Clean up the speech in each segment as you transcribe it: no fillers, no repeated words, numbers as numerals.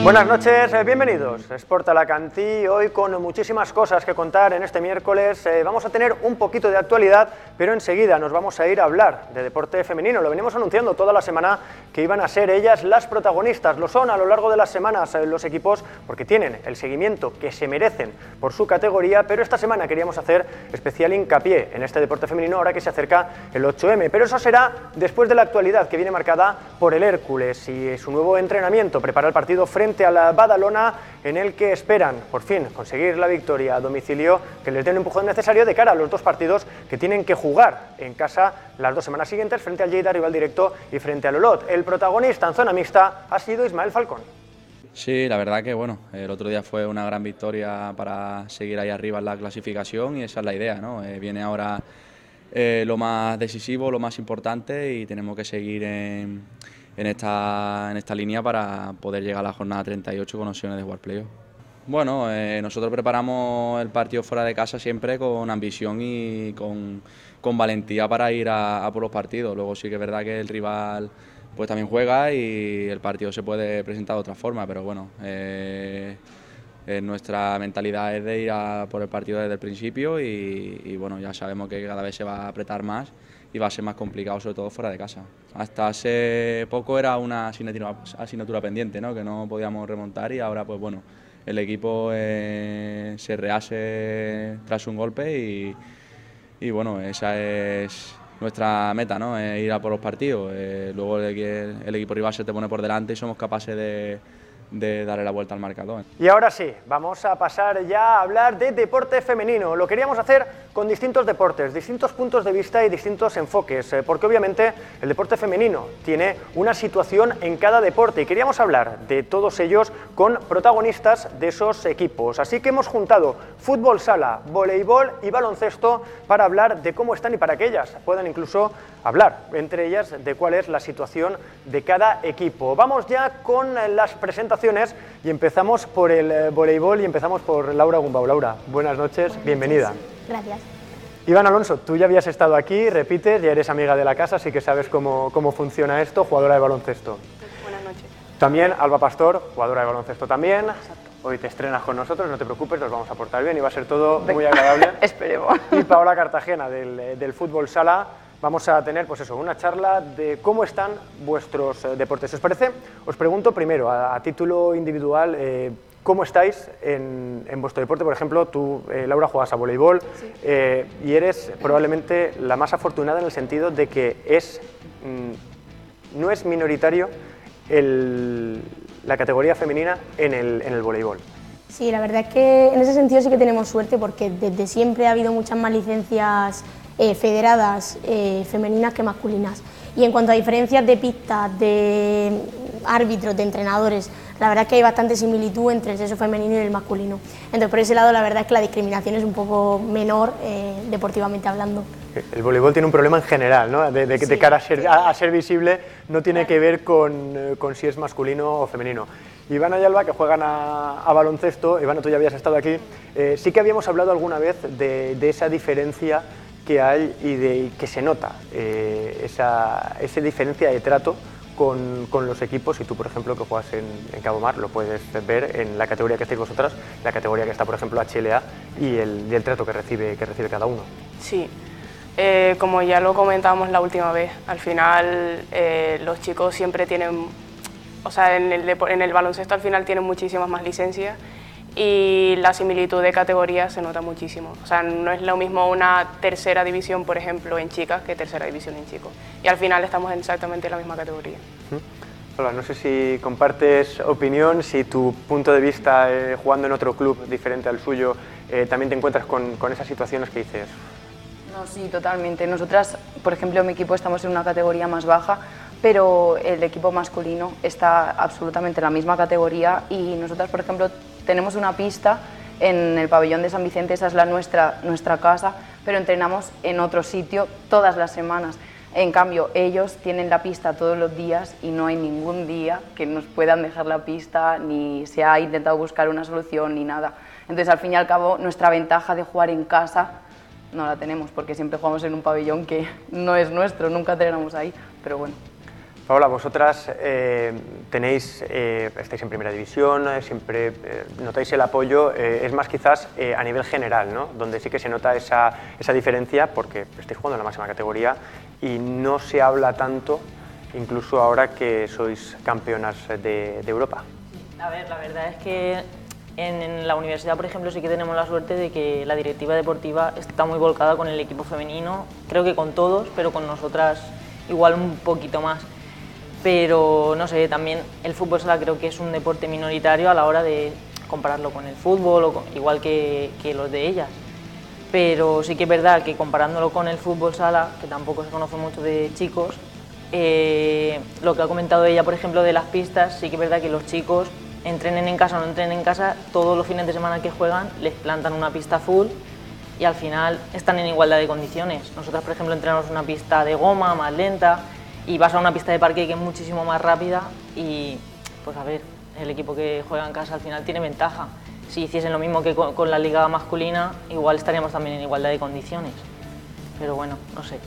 Buenas noches, bienvenidos a Sport Alacantí, hoy con muchísimas cosas que contar en este miércoles. Vamos a tener un poquito de actualidad, pero enseguida nos vamos a ir a hablar de deporte femenino. Lo venimos anunciando toda la semana que iban a ser ellas las protagonistas. Lo son a lo largo de las semanas los equipos porque tienen el seguimiento que se merecen por su categoría, pero esta semana queríamos hacer especial hincapié en este deporte femenino ahora que se acerca el 8M. Pero eso será después de la actualidad que viene marcada por el Hércules y su nuevo entrenamiento. Prepara el partido frente a la Badalona, en el que esperan por fin conseguir la victoria a domicilio que les dé un empujón necesario de cara a los dos partidos que tienen que jugar en casa las 2 semanas siguientes, frente al Lleida, rival directo, y frente al Olot. El protagonista en zona mixta ha sido Ismael Falcón. Sí, la verdad que bueno, el otro día fue una gran victoria para seguir ahí arriba en la clasificación y esa es la idea, ¿no? Viene ahora lo más decisivo, lo más importante y tenemos que seguir en esta línea para poder llegar a la jornada 38 con opciones de jugar playoff. Bueno, nosotros preparamos el partido fuera de casa siempre con ambición y con valentía para ir a por los partidos. Luego sí que es verdad que el rival pues también juega y el partido se puede presentar de otra forma, pero bueno, nuestra mentalidad es de ir a por el partido desde el principio y bueno, ya sabemos que cada vez se va a apretar más y va a ser más complicado, sobre todo fuera de casa. Hasta hace poco era una asignatura pendiente, ¿no? Que no podíamos remontar y ahora pues bueno, el equipo se rehace tras un golpe y bueno, esa es nuestra meta, ¿no? Ir a por los partidos. Luego el equipo rival se te pone por delante y somos capaces de darle la vuelta al marcador. Y ahora sí, vamos a pasar ya a hablar de deporte femenino. Lo queríamos hacer con distintos deportes, distintos puntos de vista y distintos enfoques, porque obviamente el deporte femenino tiene una situación en cada deporte y queríamos hablar de todos ellos con protagonistas de esos equipos. Así que hemos juntado fútbol sala, voleibol y baloncesto para hablar de cómo están y para que ellas puedan incluso hablar entre ellas de cuál es la situación de cada equipo. Vamos ya con las presentaciones y empezamos por el voleibol y empezamos por Laura Gumbau. Laura, buenas noches, bienvenida. Gracias. Iván Alonso, tú ya habías estado aquí, repites, ya eres amiga de la casa, así que sabes cómo funciona esto, jugadora de baloncesto. Buenas noches. También Alba Pastor, jugadora de baloncesto también. Exacto. Hoy te estrenas con nosotros, no te preocupes, nos vamos a portar bien y va a ser todo muy agradable. Esperemos. Y Paola Cartagena, del fútbol sala. Vamos a tener, pues eso, una charla de cómo están vuestros deportes. Si os parece, os pregunto primero, a título individual, ¿cómo estáis en vuestro deporte? Por ejemplo, tú, Laura, juegas a voleibol, sí, y eres probablemente la más afortunada en el sentido de que no es minoritario la categoría femenina en el voleibol. Sí, la verdad es que en ese sentido sí que tenemos suerte porque desde siempre ha habido muchas más licencias federadas femeninas que masculinas. Y en cuanto a diferencias de pistas, de árbitros, de entrenadores, la verdad es que hay bastante similitud entre el sexo femenino y el masculino. Entonces, por ese lado, la verdad es que la discriminación es un poco menor, deportivamente hablando. El voleibol tiene un problema en general, ¿no? De cara a ser visible, no tiene que ver con si es masculino o femenino. Ivana y Alba, que juegan a baloncesto, Ivana, tú ya habías estado aquí, sí que habíamos hablado alguna vez de esa diferencia que hay y que se nota, esa diferencia de trato con los equipos, y tú, por ejemplo, que juegas en Cabo Mar, lo puedes ver en la categoría que estáis vosotras, la categoría que está, por ejemplo, HLA, y el trato que recibe cada uno. Sí, como ya lo comentábamos la última vez, al final los chicos siempre tienen, o sea, en el baloncesto al final tienen muchísimas más licencias y la similitud de categorías se nota muchísimo. O sea, no es lo mismo una tercera división, por ejemplo, en chicas que tercera división en chicos. Y al final estamos exactamente en la misma categoría. Hola, no sé si compartes opinión, si tu punto de vista jugando en otro club diferente al suyo, también te encuentras con esas situaciones que dices. No, sí, totalmente. Nosotras, por ejemplo, en mi equipo estamos en una categoría más baja, pero el equipo masculino está absolutamente en la misma categoría y nosotras, por ejemplo, tenemos una pista en el pabellón de San Vicente, esa es nuestra casa, pero entrenamos en otro sitio todas las semanas. En cambio, ellos tienen la pista todos los días y no hay ningún día que nos puedan dejar la pista, ni se ha intentado buscar una solución, ni nada. Entonces, al fin y al cabo, nuestra ventaja de jugar en casa no la tenemos, porque siempre jugamos en un pabellón que no es nuestro, nunca entrenamos ahí, pero bueno. Paola, vosotras estáis en primera división, siempre notáis el apoyo, es más quizás a nivel general, ¿no? Donde sí que se nota esa diferencia porque estáis jugando en la máxima categoría y no se habla tanto, incluso ahora que sois campeonas de Europa. A ver, la verdad es que en la universidad, por ejemplo, sí que tenemos la suerte de que la directiva deportiva está muy volcada con el equipo femenino, creo que con todos, pero con nosotras igual un poquito más. Pero no sé, también el fútbol sala creo que es un deporte minoritario a la hora de compararlo con el fútbol, igual que los de ellas. Pero sí que es verdad que comparándolo con el fútbol sala, que tampoco se conoce mucho de chicos, lo que ha comentado ella, por ejemplo, de las pistas, sí que es verdad que los chicos, entrenen en casa o no entrenen en casa, todos los fines de semana que juegan les plantan una pista full y al final están en igualdad de condiciones. Nosotras, por ejemplo, entrenamos una pista de goma más lenta, y vas a una pista de parque que es muchísimo más rápida y, pues a ver, el equipo que juega en casa al final tiene ventaja. Si hiciesen lo mismo que con la liga masculina, igual estaríamos también en igualdad de condiciones. Pero bueno, no sé.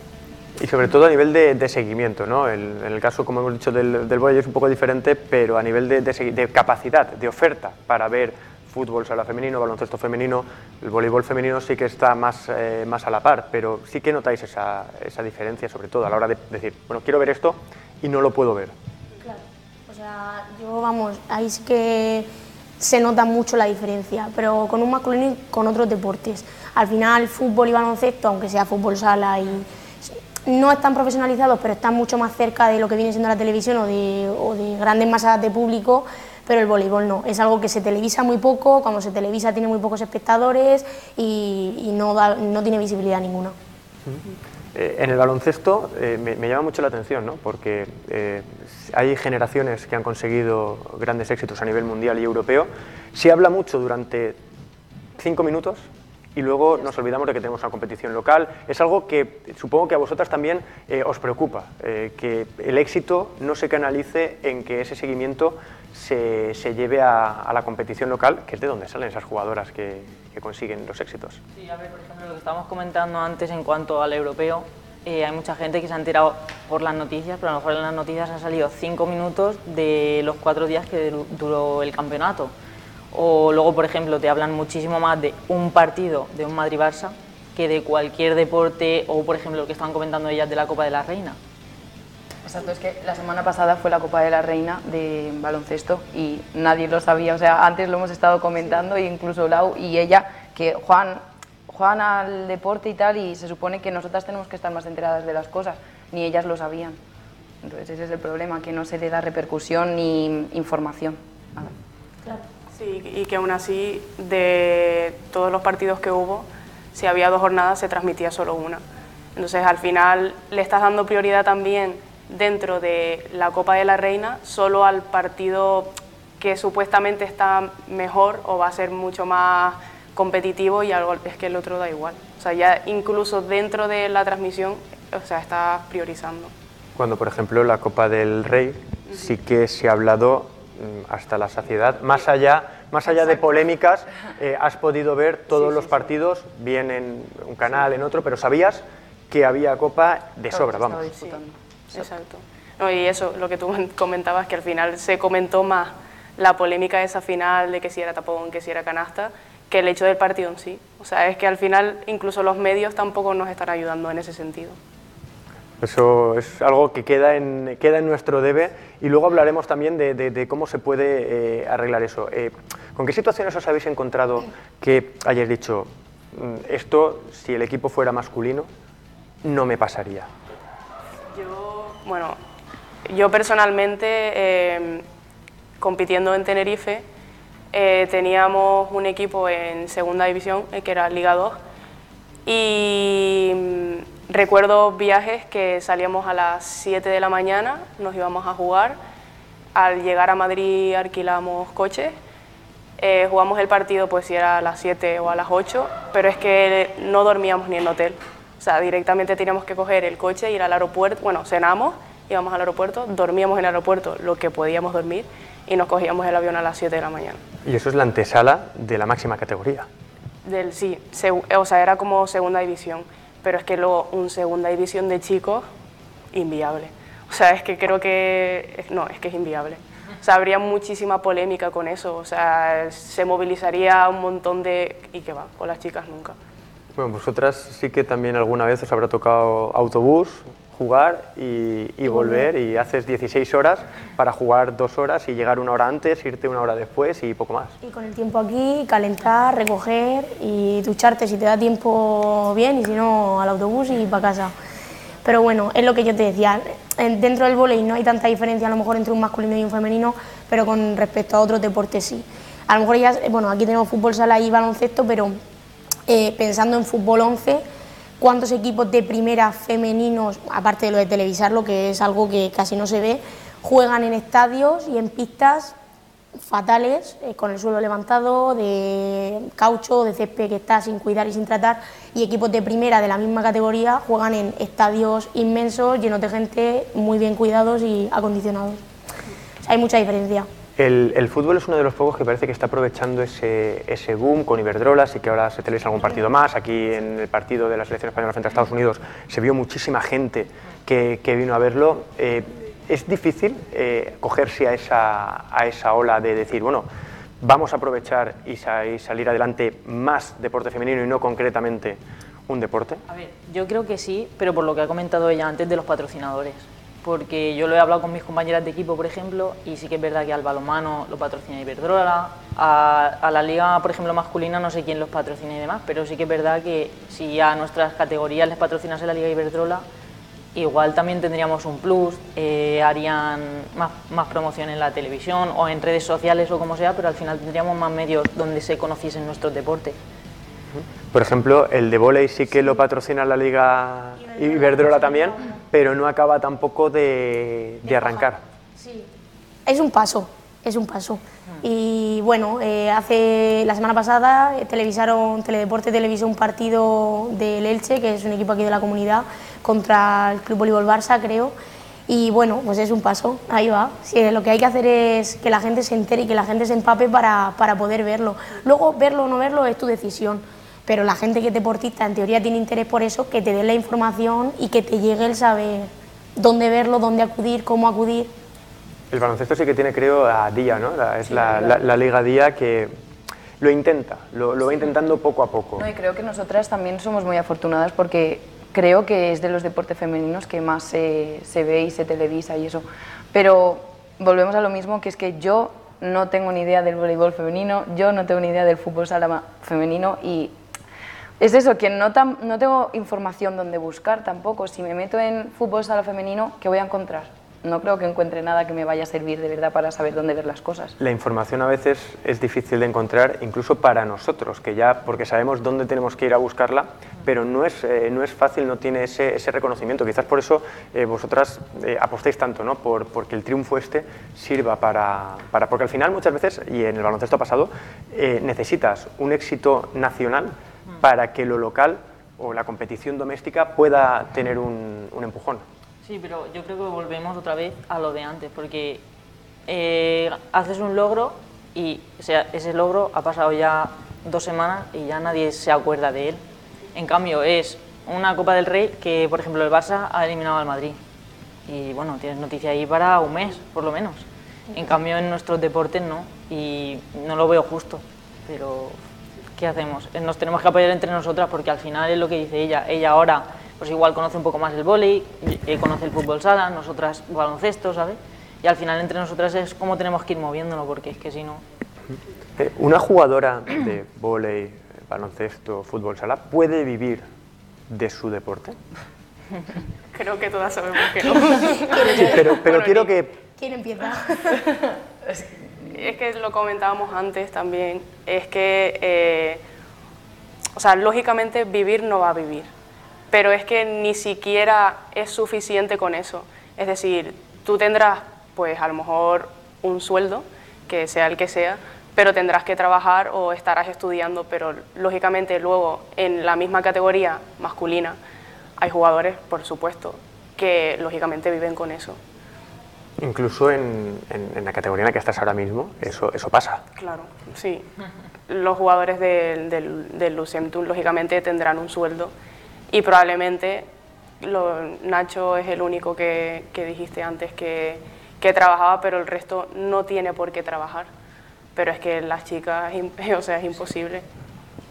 Y sobre todo a nivel de seguimiento, ¿no? En el caso, como hemos dicho, del vóley es un poco diferente, pero a nivel de capacidad, de oferta para ver fútbol sala femenino, baloncesto femenino, el voleibol femenino sí que está más a la par, pero sí que notáis esa diferencia, sobre todo a la hora de decir, bueno, quiero ver esto y no lo puedo ver. Claro, o sea, ahí sí que se nota mucho la diferencia, pero con un masculino y con otros deportes. Al final, fútbol y baloncesto, aunque sea fútbol sala y no están profesionalizados, pero están mucho más cerca de lo que viene siendo la televisión o de grandes masas de público, pero el voleibol no, es algo que se televisa muy poco, cuando se televisa tiene muy pocos espectadores y no tiene visibilidad ninguna. En el baloncesto me llama mucho la atención, ¿no? Porque hay generaciones que han conseguido grandes éxitos a nivel mundial y europeo, se habla mucho durante 5 minutos y luego nos olvidamos de que tenemos una competición local. Es algo que supongo que a vosotras también os preocupa, que el éxito no se canalice en que ese seguimiento se lleve a la competición local, que es de donde salen esas jugadoras que consiguen los éxitos. Sí, a ver, por ejemplo, lo que estábamos comentando antes en cuanto al europeo, hay mucha gente que se ha enterado por las noticias, pero a lo mejor en las noticias han salido 5 minutos de los 4 días que duró el campeonato. O luego, por ejemplo, te hablan muchísimo más de un partido de un Madrid-Barça que de cualquier deporte, o por ejemplo lo que estaban comentando ellas de la Copa de la Reina. Exacto, es que la semana pasada fue la Copa de la Reina de baloncesto y nadie lo sabía, o sea, antes lo hemos estado comentando, e incluso Lau y ella, que juegan al deporte y tal, y se supone que nosotras tenemos que estar más enteradas de las cosas, ni ellas lo sabían. Entonces ese es el problema, que no se le da repercusión ni información. Claro. Sí, y que aún así, de todos los partidos que hubo, si había 2 jornadas, se transmitía solo una. Entonces, al final, le estás dando prioridad también dentro de la Copa de la Reina solo al partido que supuestamente está mejor o va a ser mucho más competitivo, y algo es que el otro da igual. O sea, ya incluso dentro de la transmisión, o sea, está priorizando. Cuando, por ejemplo, la Copa del Rey sí que se ha hablado hasta la saciedad, más allá de polémicas, has podido ver todos los partidos, bien en un canal, en otro, pero sabías que había Copa de sobra, vamos. Sí, exacto. No, y eso, lo que tú comentabas, que al final se comentó más la polémica de esa final, de que si era tapón, que si era canasta, que el hecho del partido en sí. O sea, es que al final incluso los medios tampoco nos están ayudando en ese sentido. Eso es algo que queda en nuestro debe, y luego hablaremos también de cómo se puede arreglar eso. ¿Con qué situaciones os habéis encontrado que hayáis dicho, esto, si el equipo fuera masculino, no me pasaría? Yo personalmente, compitiendo en Tenerife, teníamos un equipo en segunda división, que era Liga 2, y recuerdo viajes que salíamos a las 7 de la mañana, nos íbamos a jugar, al llegar a Madrid alquilamos coches, jugamos el partido pues si era a las 7 o a las 8, pero es que no dormíamos ni en hotel. O sea, directamente teníamos que coger el coche, ir al aeropuerto, bueno, cenamos, íbamos al aeropuerto, dormíamos en el aeropuerto lo que podíamos dormir y nos cogíamos el avión a las 7 de la mañana. Y eso es la antesala de la máxima categoría. Sí, o sea, era como segunda división, pero es que luego un segunda división de chicos, inviable. O sea, es que creo que no, es que es inviable. O sea, habría muchísima polémica con eso, o sea, se movilizaría un montón de... ¿Y qué va? Con las chicas nunca. Bueno, vosotras sí que también alguna vez os habrá tocado autobús, jugar y volver, y haces 16 horas para jugar 2 horas y llegar 1 hora antes, irte 1 hora después y poco más. Y con el tiempo aquí, calentar, recoger y ducharte si te da tiempo bien, y si no, al autobús y para casa. Pero bueno, es lo que yo te decía, dentro del vóley no hay tanta diferencia a lo mejor entre un masculino y un femenino, pero con respecto a otros deportes sí. A lo mejor ya, bueno, aquí tenemos fútbol sala y baloncesto, pero pensando en fútbol 11, ¿cuántos equipos de primera femeninos, aparte de lo de televisarlo, que es algo que casi no se ve, juegan en estadios y en pistas fatales, con el suelo levantado, de caucho, de césped que está sin cuidar y sin tratar, y equipos de primera de la misma categoría juegan en estadios inmensos, llenos de gente, muy bien cuidados y acondicionados? O sea, hay mucha diferencia. El fútbol es uno de los pocos que parece que está aprovechando ese boom con Iberdrola, así que ahora se televisa algún partido más. Aquí en el partido de la selección española frente a Estados Unidos se vio muchísima gente que vino a verlo. Es difícil cogerse a esa ola de decir, bueno, vamos a aprovechar y salir adelante más deporte femenino y no concretamente un deporte. A ver, yo creo que sí, pero por lo que ha comentado ella antes de los patrocinadores. Porque yo lo he hablado con mis compañeras de equipo, por ejemplo, y sí que es verdad que al balonmano lo patrocina Iberdrola, a la liga, por ejemplo, masculina, no sé quién los patrocina y demás, pero sí que es verdad que si a nuestras categorías les patrocinase la liga Iberdrola, igual también tendríamos un plus, harían más promoción en la televisión o en redes sociales o como sea, pero al final tendríamos más medios donde se conociesen nuestros deportes. Por ejemplo, el de vóley sí que lo patrocina la liga Iberdrola también, pero no acaba tampoco de arrancar. Sí. Es un paso, es un paso. Y bueno, la semana pasada Teledeporte televisó un partido del Elche, que es un equipo aquí de la comunidad, contra el Club Voleibol Barça, creo. Y bueno, pues es un paso, ahí va. Sí, lo que hay que hacer es que la gente se entere y que la gente se empape para poder verlo. Luego, verlo o no verlo es tu decisión, pero la gente que es deportista en teoría tiene interés por eso, que te dé la información y que te llegue el saber dónde verlo, dónde acudir, cómo acudir. El baloncesto sí que tiene, creo, a Día, ¿no? Es la Liga Día que lo intenta, lo va intentando poco a poco. No, y creo que nosotras también somos muy afortunadas porque creo que es de los deportes femeninos que más se ve y se televisa y eso. Pero volvemos a lo mismo, que es que yo no tengo ni idea del voleibol femenino, yo no tengo ni idea del fútbol sala femenino y es eso, que no tengo información donde buscar tampoco. Si me meto en fútbol sala femenino, ¿qué voy a encontrar? No creo que encuentre nada que me vaya a servir de verdad para saber dónde ver las cosas. La información a veces es difícil de encontrar, incluso para nosotros, que ya, porque sabemos dónde tenemos que ir a buscarla, pero no es fácil, no tiene ese reconocimiento. Quizás por eso vosotras apostáis tanto, ¿no? Porque el triunfo sirva porque al final muchas veces, y en el baloncesto pasado, necesitas un éxito nacional para que lo local o la competición doméstica pueda tener un empujón. Sí, pero yo creo que volvemos otra vez a lo de antes, porque haces un logro y ese logro ha pasado ya 2 semanas y ya nadie se acuerda de él. En cambio, es una Copa del Rey que, por ejemplo, el Barça ha eliminado al Madrid. Y bueno, tienes noticia ahí para un mes, por lo menos. En cambio, en nuestros deportes no, y no lo veo justo, pero ¿qué hacemos? Nos tenemos que apoyar entre nosotras porque al final es lo que dice ella. Ella ahora pues igual conoce un poco más el vóley, conoce el fútbol sala, nosotras baloncesto, ¿sabes? Y al final entre nosotras es como tenemos que ir moviéndolo, porque es que si no... ¿Una jugadora de vóley, baloncesto, fútbol sala puede vivir de su deporte? Creo que todas sabemos que no. Sí, pero bueno, quiero que... ¿Quién empieza? Es que lo comentábamos antes también, es que, o sea, lógicamente vivir no va a vivir, pero es que ni siquiera es suficiente con eso. Es decir, tú tendrás, pues a lo mejor un sueldo, que sea el que sea, pero tendrás que trabajar o estarás estudiando, pero lógicamente luego en la misma categoría masculina hay jugadores, por supuesto, que lógicamente viven con eso. Incluso en la categoría en la que estás ahora mismo, eso pasa. Claro, sí. Los jugadores del Lucentum lógicamente tendrán un sueldo y probablemente Nacho es el único que dijiste antes que trabajaba, pero el resto no tiene por qué trabajar. Pero es que las chicas, o sea, es imposible.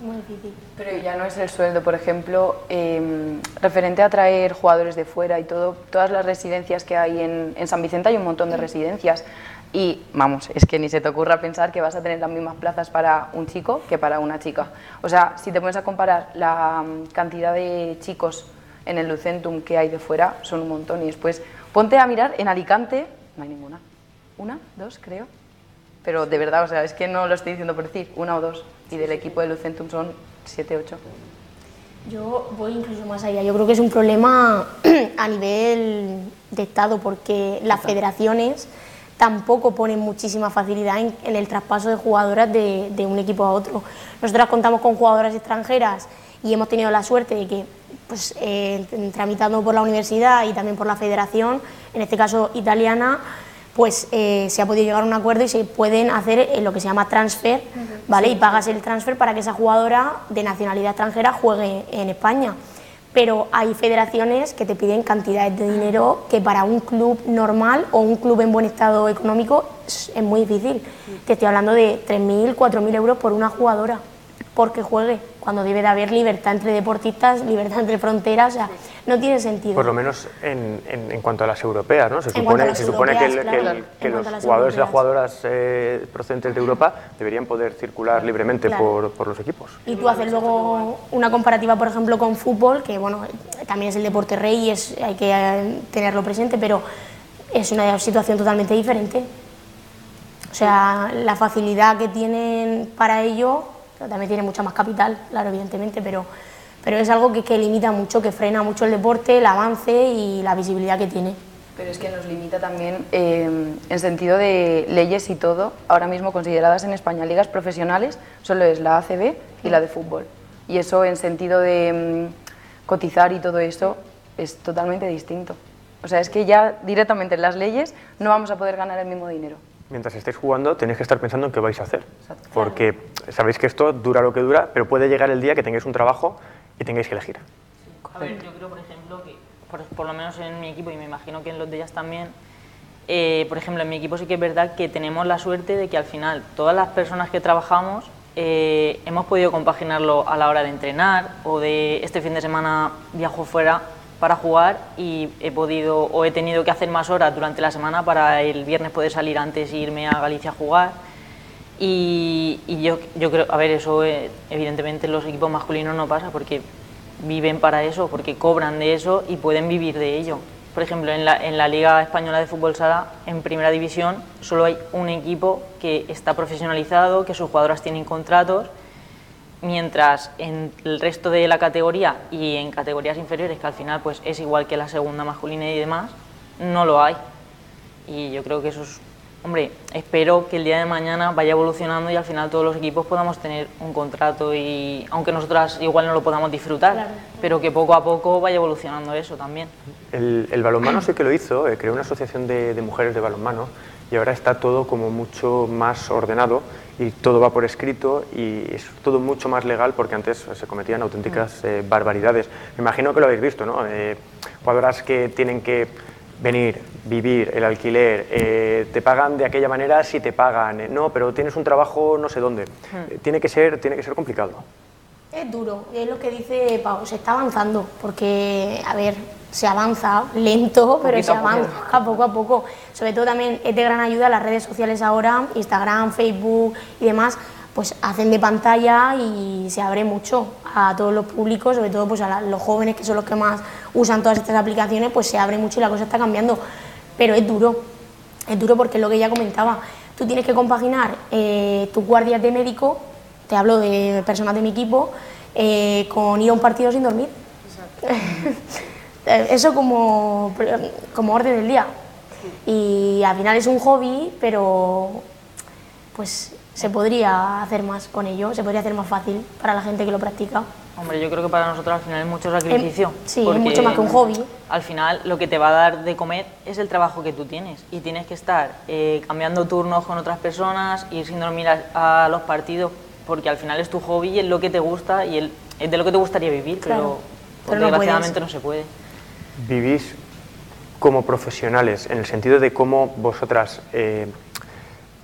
Muy difícil. Pero ya no es el sueldo, por ejemplo, referente a traer jugadores de fuera y todo, todas las residencias que hay en San Vicente, hay un montón de residencias y, vamos, es que ni se te ocurra pensar que vas a tener las mismas plazas para un chico que para una chica. O sea, si te pones a comparar la cantidad de chicos en el Lucentum que hay de fuera, son un montón, y después ponte a mirar, en Alicante no hay ninguna. ¿Una? ¿Dos? Creo. Pero de verdad, o sea, es que no lo estoy diciendo por decir, una o dos. Y del equipo de Lucentum son 7, 8. Yo voy incluso más allá. Yo creo que es un problema a nivel de Estado, porque las federaciones tampoco ponen muchísima facilidad en el traspaso de jugadoras de un equipo a otro. Nosotras contamos con jugadoras extranjeras y hemos tenido la suerte de que, pues, tramitando por la universidad y también por la federación, en este caso italiana, pues se ha podido llegar a un acuerdo y se pueden hacer lo que se llama transfer, ¿vale? Y pagas el transfer para que esa jugadora de nacionalidad extranjera juegue en España. Pero hay federaciones que te piden cantidades de dinero que para un club normal o un club en buen estado económico es muy difícil. Te estoy hablando de 3.000, 4.000 euros por una jugadora, porque juegue, cuando debe de haber libertad entre deportistas, libertad entre fronteras, o sea, no tiene sentido. Por lo menos en cuanto a las europeas, ¿no? Se supone que los europeas, jugadores y las jugadoras procedentes de Europa deberían poder circular libremente por los equipos. Y tú haces luego una comparativa, por ejemplo, con fútbol, que bueno, también es el deporte rey y hay que tenerlo presente, pero es una situación totalmente diferente. O sea, la facilidad que tienen para ello, también tiene mucha más capital, claro, evidentemente, pero es algo que limita mucho, que frena mucho el deporte, el avance y la visibilidad que tiene. Pero es que nos limita también en sentido de leyes y todo. Ahora mismo consideradas en España ligas profesionales solo es la ACB y la de fútbol. Y eso en sentido de cotizar y todo eso es totalmente distinto. O sea, es que ya directamente en las leyes no vamos a poder ganar el mismo dinero. Mientras estéis jugando tenéis que estar pensando en qué vais a hacer, porque sabéis que esto dura lo que dura, pero puede llegar el día que tengáis un trabajo y tengáis que elegir. A ver, yo creo, por ejemplo, que por lo menos en mi equipo, y me imagino que en los de ellas también, por ejemplo, en mi equipo sí que es verdad que tenemos la suerte de que al final todas las personas que trabajamos hemos podido compaginarlo a la hora de entrenar, o de este fin de semana viajo fuera para jugar y he tenido que hacer más horas durante la semana para el viernes poder salir antes e irme a Galicia a jugar. Y yo creo, a ver, eso evidentemente en los equipos masculinos no pasa, porque viven para eso, porque cobran de eso y pueden vivir de ello. Por ejemplo, en la Liga Española de Fútbol Sala, en Primera División, solo hay un equipo que está profesionalizado, que sus jugadoras tienen contratos, mientras en el resto de la categoría y en categorías inferiores, que al final pues es igual que la segunda masculina y demás, no lo hay. Y yo creo que eso es, hombre, espero que el día de mañana vaya evolucionando y al final todos los equipos podamos tener un contrato, y aunque nosotras igual no lo podamos disfrutar, claro, pero que poco a poco vaya evolucionando eso también. El balonmano sí que lo hizo, creó una asociación de mujeres de balonmano y ahora está todo como mucho más ordenado y todo va por escrito y es todo mucho más legal, porque antes se cometían auténticas barbaridades. Me imagino que lo habéis visto, ¿no? Jugadoras que tienen que venir, vivir, el alquiler, te pagan de aquella manera si te pagan, no, pero tienes un trabajo no sé dónde. Tiene que ser complicado. Es duro, es lo que dice Pau, se está avanzando, porque, a ver, se avanza lento, pero se avanza poco a poco. Sobre todo también es de gran ayuda las redes sociales ahora, Instagram, Facebook y demás, pues hacen de pantalla y se abre mucho a todos los públicos, sobre todo pues a los jóvenes, que son los que más usan todas estas aplicaciones, pues se abre mucho y la cosa está cambiando. Pero es duro porque es lo que ya comentaba, tú tienes que compaginar tus guardias de médico, te hablo de personas de mi equipo, con ir a un partido sin dormir. Eso como orden del día. Y al final es un hobby, pero pues se podría hacer más con ello, se podría hacer más fácil para la gente que lo practica. Hombre, yo creo que para nosotros al final es mucho sacrificio. Sí, es mucho más que un hobby. Al final lo que te va a dar de comer es el trabajo que tú tienes, y tienes que estar cambiando turnos con otras personas, ir sin dormir a los partidos, porque al final es tu hobby y es lo que te gusta y es de lo que te gustaría vivir, claro, pero desgraciadamente no se puede. vivís como profesionales, en el sentido de cómo vosotras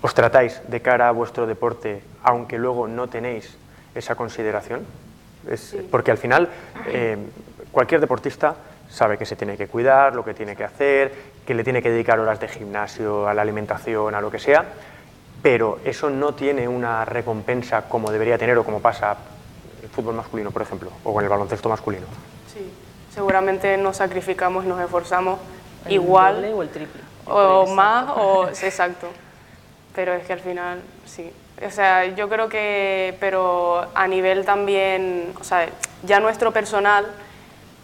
os tratáis de cara a vuestro deporte, aunque luego no tenéis esa consideración? Porque al final cualquier deportista sabe que se tiene que cuidar, lo que tiene que hacer, que le tiene que dedicar horas de gimnasio, a la alimentación, a lo que sea, pero eso no tiene una recompensa como debería tener o como pasa en el fútbol masculino, por ejemplo, o en el baloncesto masculino. Sí, seguramente nos sacrificamos, nos esforzamos igual. ¿El doble o el triple? O más, o exacto. Pero es que al final, sí. O sea, yo creo que, pero a nivel también, o sea, ya nuestro personal,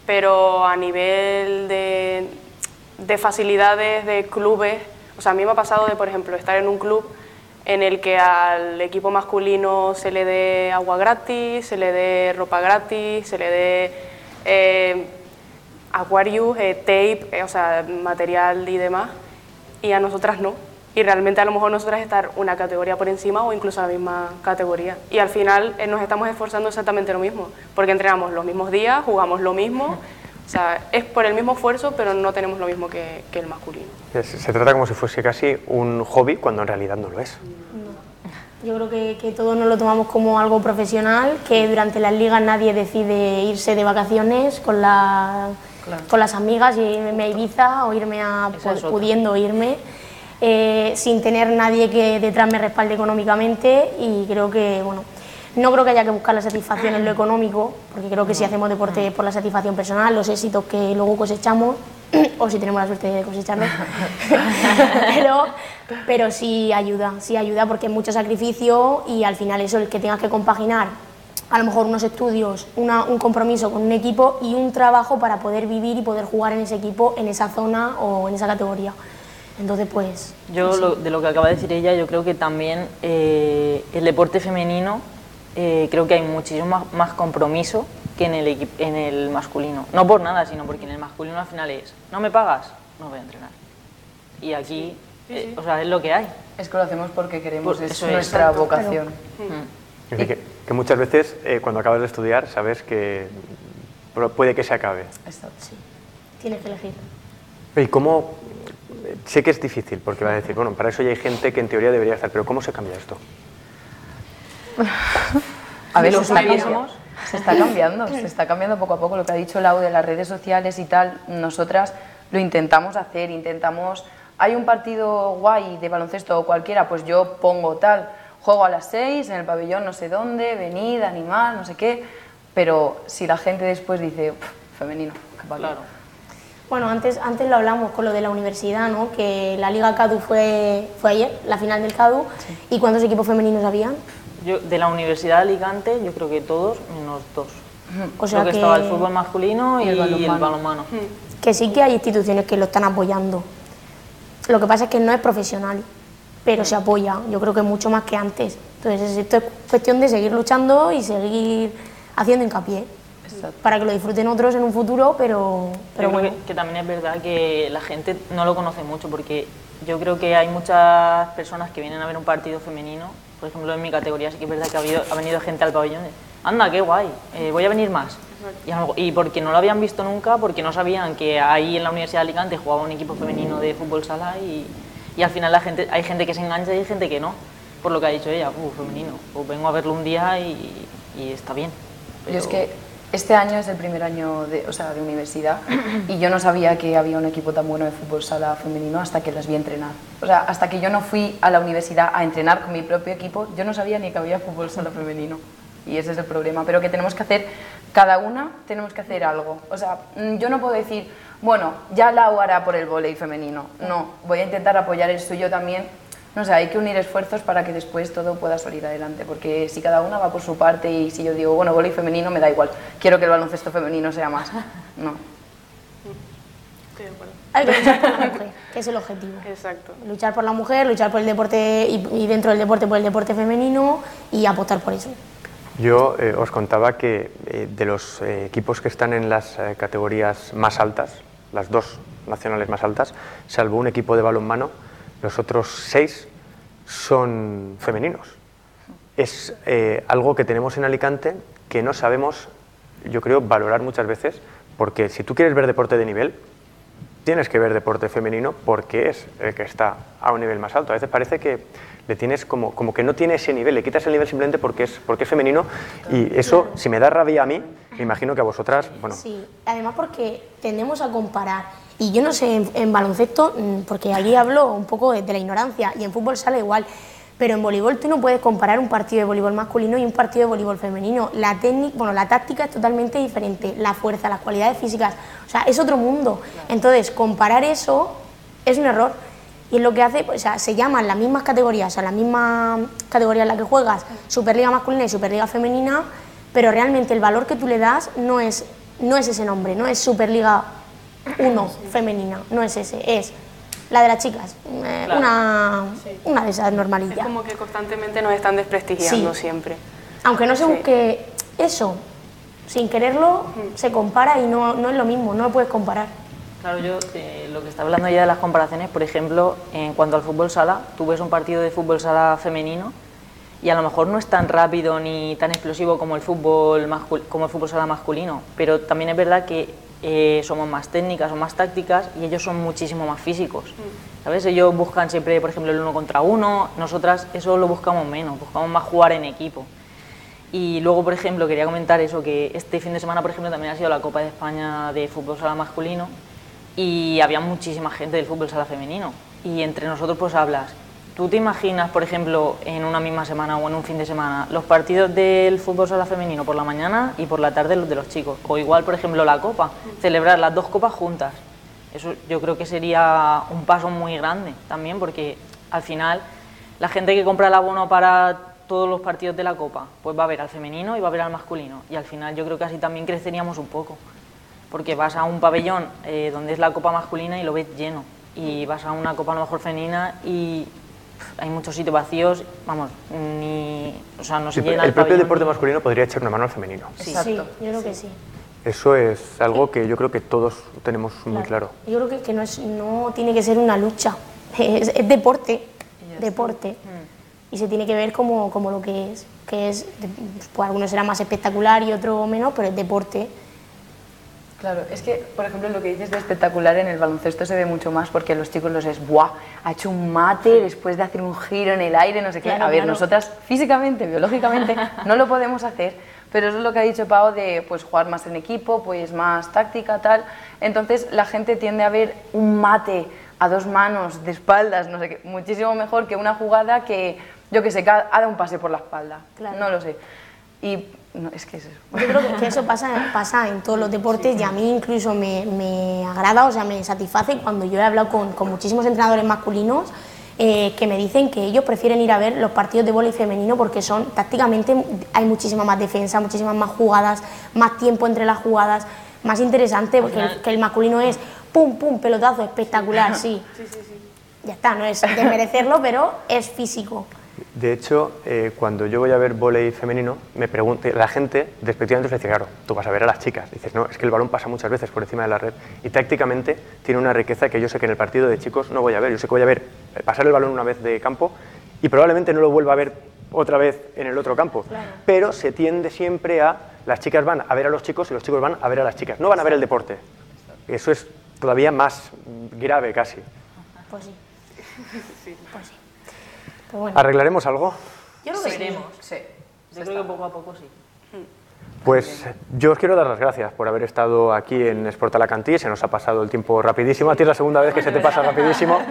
pero a nivel de facilidades de clubes, o sea, a mí me ha pasado de, por ejemplo, estar en un club en el que al equipo masculino se le dé agua gratis, se le dé ropa gratis, se le dé Aquarius, tape, o sea, material y demás, y a nosotras no. Y realmente a lo mejor nosotras estar una categoría por encima o incluso la misma categoría. Y al final nos estamos esforzando exactamente lo mismo, porque entrenamos los mismos días, jugamos lo mismo, o sea, es por el mismo esfuerzo, pero no tenemos lo mismo que el masculino. Se trata como si fuese casi un hobby, cuando en realidad no lo es. Yo creo que todos nos lo tomamos como algo profesional, que durante las ligas nadie decide irse de vacaciones con las amigas y irme a Ibiza o irme a pudiendo irme, sin tener nadie que detrás me respalde económicamente, y creo que, bueno, no creo que haya que buscar la satisfacción en lo económico, porque creo que si hacemos deporte por la satisfacción personal, los éxitos que luego cosechamos, o si tenemos la suerte de cosecharlos, pero sí ayuda porque es mucho sacrificio, y al final eso, el que tengas que compaginar a lo mejor unos estudios, un compromiso con un equipo y un trabajo para poder vivir y poder jugar en ese equipo, en esa zona o en esa categoría. Entonces, pues... Yo, de lo que acaba de decir ella, yo creo que también el deporte femenino, creo que hay muchísimo más compromiso que en el masculino. No por nada, sino porque en el masculino al final es, ¿no me pagas? No voy a entrenar. Y aquí, o sea, es lo que hay. Es que lo hacemos porque queremos, es eso es. nuestra vocación. Es decir, que muchas veces cuando acabas de estudiar sabes que puede que se acabe. Exacto. Sí, tienes que elegir. ¿Y cómo? Sé que es difícil, porque va a decir, bueno, para eso ya hay gente que en teoría debería estar, pero ¿cómo se cambia esto? A ver, se está cambiando poco a poco, lo que ha dicho Lau de las redes sociales y tal. Nosotras lo intentamos hacer, hay un partido guay de baloncesto o cualquiera, pues yo pongo tal, juego a las 6 en el pabellón no sé dónde, venid, animar, no sé qué, pero si la gente después dice, femenino, qué palo. Claro. Bueno, antes lo hablamos con lo de la universidad, ¿no? Que la Liga CADU fue ayer, la final del CADU, sí. ¿Y cuántos equipos femeninos habían? Yo, de la Universidad de Alicante, yo creo que todos, menos 2. O sea creo que estaba el fútbol masculino y el balonmano. Que sí que hay instituciones que lo están apoyando. Lo que pasa es que no es profesional, pero se apoya, yo creo que mucho más que antes. Entonces esto es cuestión de seguir luchando y seguir haciendo hincapié. Exacto. Para que lo disfruten otros en un futuro, pero bueno. Que también es verdad que la gente no lo conoce mucho, porque yo creo que hay muchas personas que vienen a ver un partido femenino. Por ejemplo, en mi categoría sí que es verdad que ha venido gente al pabellón de, anda, qué guay, voy a venir más. Y porque no lo habían visto nunca, porque no sabían que ahí en la Universidad de Alicante jugaba un equipo femenino de fútbol sala, y al final hay gente que se engancha y hay gente que no, por lo que ha dicho ella, femenino, pues vengo a verlo un día y está bien. Pero... Yo es que este año es el primer año de universidad y yo no sabía que había un equipo tan bueno de fútbol sala femenino hasta que las vi entrenar. O sea, hasta que yo no fui a la universidad a entrenar con mi propio equipo, yo no sabía ni que había fútbol sala femenino. Y ese es el problema, pero que tenemos que hacer, cada una tenemos que hacer algo. O sea, yo no puedo decir, bueno, ya Lau hará por el vóley femenino. No, voy a intentar apoyar el suyo también. No sé, hay que unir esfuerzos para que después todo pueda salir adelante, porque si cada una va por su parte y si yo digo, bueno, vóley femenino me da igual, quiero que el baloncesto femenino sea más. No. Estoy de acuerdo. Hay que luchar por la mujer, que es el objetivo. Exacto. Luchar por la mujer, luchar por el deporte y dentro del deporte por el deporte femenino y apostar por eso. Yo os contaba que de los equipos que están en las categorías más altas, las 2 nacionales más altas, salvo un equipo de balonmano, los otros 6 son femeninos. Es algo que tenemos en Alicante que no sabemos, yo creo, valorar muchas veces, porque si tú quieres ver deporte de nivel, tienes que ver deporte femenino porque es el que está a un nivel más alto. A veces parece que le tienes como que no tiene ese nivel, le quitas el nivel simplemente porque es femenino, y eso, si me da rabia a mí, me imagino que a vosotras, bueno... Sí, además porque tendemos a comparar, y yo no sé en baloncesto, porque allí hablo un poco de la ignorancia, y en fútbol sale igual, pero en voleibol tú no puedes comparar un partido de voleibol masculino y un partido de voleibol femenino. La táctica es totalmente diferente, la fuerza, las cualidades físicas, o sea, es otro mundo. Entonces, comparar eso es un error. Y es lo que hace, o sea, se llaman las mismas categorías, o sea, la misma categoría en la que juegas, Superliga masculina y Superliga femenina, pero realmente el valor que tú le das no es ese nombre, no es Superliga 1 femenina, no es ese, es la de las chicas, una de esas normalillas. Es como que constantemente nos están desprestigiando siempre. Aunque no se busque eso, sin quererlo, se compara y no es lo mismo, no lo puedes comparar. Claro, yo lo que está hablando ya de las comparaciones, por ejemplo, en cuanto al fútbol sala, tú ves un partido de fútbol sala femenino y a lo mejor no es tan rápido ni tan explosivo como el fútbol sala masculino, pero también es verdad que somos más técnicas o más tácticas y ellos son muchísimo más físicos, ¿sabes? Ellos buscan siempre, por ejemplo, el 1 contra 1, nosotras eso lo buscamos menos, buscamos más jugar en equipo. Y luego, por ejemplo, quería comentar eso, que este fin de semana, por ejemplo, también ha sido la Copa de España de fútbol sala masculino y había muchísima gente del fútbol sala femenino y entre nosotros pues hablas. ¿Tú te imaginas, por ejemplo, en una misma semana o en un fin de semana los partidos del fútbol sala femenino por la mañana y por la tarde los de los chicos? O igual, por ejemplo, la Copa, celebrar las dos copas juntas. Eso yo creo que sería un paso muy grande también, porque al final la gente que compra el abono para todos los partidos de la Copa pues va a ver al femenino y va a ver al masculino, y al final yo creo que así también creceríamos un poco. Porque vas a un pabellón donde es la copa masculina y lo ves lleno, y vas a una copa a lo mejor femenina y hay muchos sitios vacíos, vamos, o sea, no se llena el propio pabellón. deporte masculino podría echar una mano al femenino. Sí, yo creo que sí. Eso es algo que yo creo que todos tenemos muy claro. Yo creo que no tiene que ser una lucha, es deporte, y se tiene que ver como lo que es, pues algunos será más espectacular y otro menos, pero es deporte. Claro, es que, por ejemplo, lo que dices de espectacular en el baloncesto se ve mucho más porque a los chicos los es, ¡buah! Ha hecho un mate después de hacer un giro en el aire, no sé qué. A ver, nosotras físicamente, biológicamente, no lo podemos hacer, pero eso es lo que ha dicho Pau de pues, jugar más en equipo, pues más táctica, tal. Entonces la gente tiende a ver un mate a dos manos, de espaldas, no sé qué, muchísimo mejor que una jugada que, yo qué sé, que ha dado un pase por la espalda. Claro. No lo sé. Y no, es que es eso. Yo creo que eso pasa en todos los deportes, y a mí incluso me agrada, o sea, me satisface cuando yo he hablado con muchísimos entrenadores masculinos que me dicen que ellos prefieren ir a ver los partidos de vóley femenino porque tácticamente hay muchísima más defensa, muchísimas más jugadas, más tiempo entre las jugadas, más interesante, porque que el masculino es pum, pum, pelotazo, espectacular, sí. Ya está, no es desmerecerlo, pero es físico. De hecho, cuando yo voy a ver vóley femenino, me pregunta, la gente despectivamente dice, claro, tú vas a ver a las chicas. Dices, no, es que el balón pasa muchas veces por encima de la red y tácticamente tiene una riqueza que yo sé que en el partido de chicos no voy a ver. Yo sé que voy a ver pasar el balón una vez de campo y probablemente no lo vuelva a ver otra vez en el otro campo. Claro. Pero se tiende siempre a, las chicas van a ver a los chicos y los chicos van a ver a las chicas. No van a ver el deporte. Eso es todavía más grave casi. Pues sí. Pues sí. Pero bueno. ¿Arreglaremos algo? Yo creo que Veremos. Sí. Yo creo que poco a poco sí. Pues yo os quiero dar las gracias por haber estado aquí en Sport Alacantí. Se nos ha pasado el tiempo rapidísimo. A ti es la segunda vez que se te pasa rapidísimo.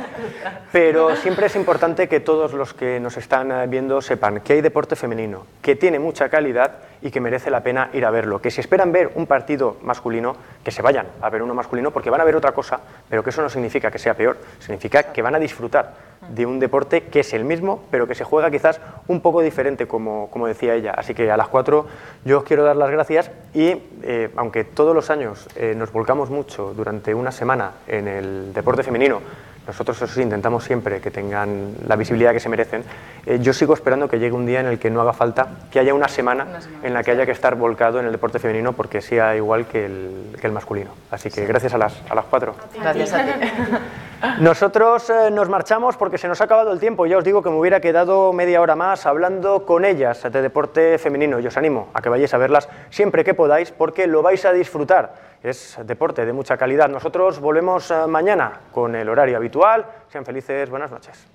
Pero siempre es importante que todos los que nos están viendo sepan que hay deporte femenino, que tiene mucha calidad y que merece la pena ir a verlo. Que si esperan ver un partido masculino, que se vayan a ver uno masculino porque van a ver otra cosa, pero que eso no significa que sea peor. Significa que van a disfrutar de un deporte que es el mismo, pero que se juega quizás un poco diferente, como decía ella. Así que a las 4 yo os quiero dar las gracias y aunque todos los años nos volcamos mucho durante una semana en el deporte femenino, nosotros eso sí intentamos siempre que tengan la visibilidad que se merecen, yo sigo esperando que llegue un día en el que no haga falta que haya una semana en la que haya que estar volcado en el deporte femenino porque sea igual que el masculino. Así que gracias a las 4. Gracias a ti. Nosotros nos marchamos porque se nos ha acabado el tiempo. Ya os digo que me hubiera quedado media hora más hablando con ellas de deporte femenino y os animo a que vayáis a verlas siempre que podáis porque lo vais a disfrutar. Es deporte de mucha calidad. Nosotros volvemos mañana con el horario habitual. Sean felices, buenas noches.